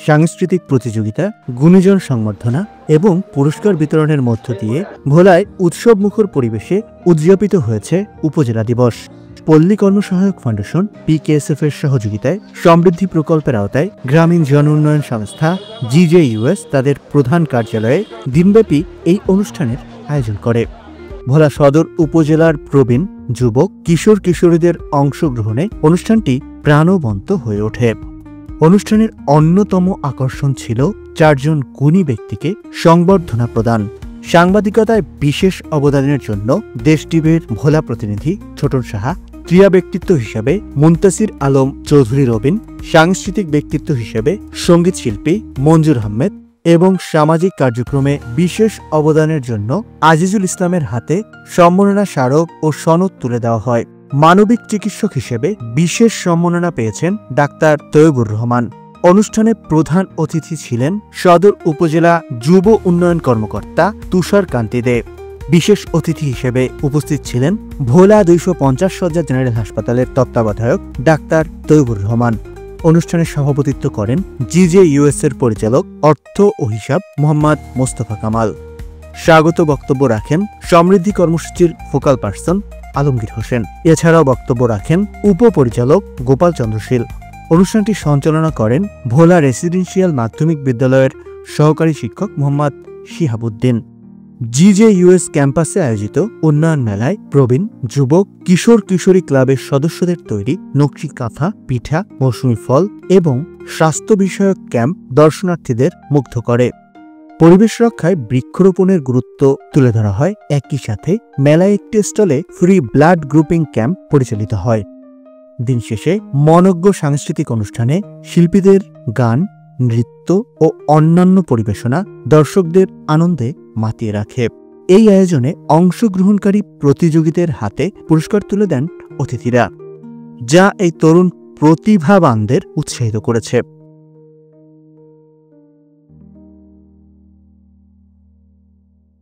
সাংস্কৃতিক প্রতিযোগিতা, গুণীজন সংবর্ধনা এবং পুরস্কার বিতরণের মধ্য দিয়ে ভোলায় উৎসবমুখর পরিবেশে উদযাপিত হয়েছে উপজেলা দিবস। পল্লী কর্মসহায়ক ফাউন্ডেশন PKSF এর সহযোগিতায় সমৃদ্ধি প্রকল্পের আওতায় গ্রামীণ জন উন্নয়ন সংস্থা GJUS তাদের প্রধান কার্যালয়ে দিনব্যাপী এই অনুষ্ঠানের আয়োজন করে। ভোলা সদর উপজেলার প্রবীণ, যুবক, কিশোর কিশোরীদের অংশগ্রহণে অনুষ্ঠানটি প্রাণবন্ত হয়ে ওঠে। অনুষ্ঠানের অন্যতম আকর্ষণ ছিল 4 জন গুণী ব্যক্তিকে সংবর্ধনা প্রদান। সাংবাদিকতায় বিশেষ অবদানের জন্য দেশ টিভির ভোলা প্রতিনিধি ছোটন সাহা, ক্রীড়া ব্যক্তিত্ব হিসেবে মুনতাসির আলম চৌধুরী রবিন, সাংস্কৃতিক ব্যক্তিত্ব হিসেবে সঙ্গীত শিল্পী মঞ্জুর আহমেদ এবং সামাজিক কার্যক্রমে বিশেষ অবদানের জন্য আজিজুল ইসলামের হাতে সম্মাননা স্মারক ও সনদ তুলে দেওয়া হয়। মানবিক চিকিৎসক হিসেবে বিশেষ সম্মাননা পেয়েছেন ডাক্তার তৈয়বুর রহমান। অনুষ্ঠানে প্রধান অতিথি ছিলেন সদর উপজেলা যুব উন্নয়ন কর্মকর্তা তুষার কান্তি দে। বিশেষ অতিথি হিসেবে উপস্থিত ছিলেন ভোলা 250 শয্যা জেনারেল হাসপাতালের তত্ত্বাবধায়ক ডাক্তার তৈয়বুর রহমান। অনুষ্ঠানে সভাপতিত্ব করেন GJUS এর পরিচালক অর্থ ও হিসাব মোহাম্মদ মোস্তফা কামাল। স্বাগত বক্তব্য রাখেন সমৃদ্ধি কর্মসূচির ফোকাল পার্সন আলমগীর হোসেন। এছাড়াও বক্তব্য রাখেন উপপরিচালক গোপাল চন্দ্র শীল। অনুষ্ঠানটি সঞ্চালনা করেন ভোলা রেসিডেন্সিয়াল মাধ্যমিক বিদ্যালয়ের সহকারী শিক্ষক মোহাম্মদ শিহাবুদ্দিন। GJUS ক্যাম্পাসে আয়োজিত উন্নয়ন মেলায় প্রবীণ, যুবক, কিশোর কিশোরী ক্লাবের সদস্যদের তৈরি নকশি কাঁথা, পিঠা, মৌসুমি ফল এবং স্বাস্থ্য বিষয়ক ক্যাম্প দর্শনার্থীদের মুগ্ধ করে। পরিবেশ রক্ষায় বৃক্ষরোপণের গুরুত্ব তুলে ধরা হয়। একই সাথে মেলায় একটি স্টলে ফ্রি ব্লাড গ্রুপিং ক্যাম্প পরিচালিত হয়। দিন শেষে মনোজ্ঞ সাংস্কৃতিক অনুষ্ঠানে শিল্পীদের গান, নৃত্য ও অন্যান্য পরিবেশনা দর্শকদের আনন্দে মাতিয়ে রাখে। এই আয়োজনে অংশগ্রহণকারী প্রতিযোগীদের হাতে পুরস্কার তুলে দেন অতিথিরা, যা এই তরুণ প্রতিভাবানদের উৎসাহিত করেছে।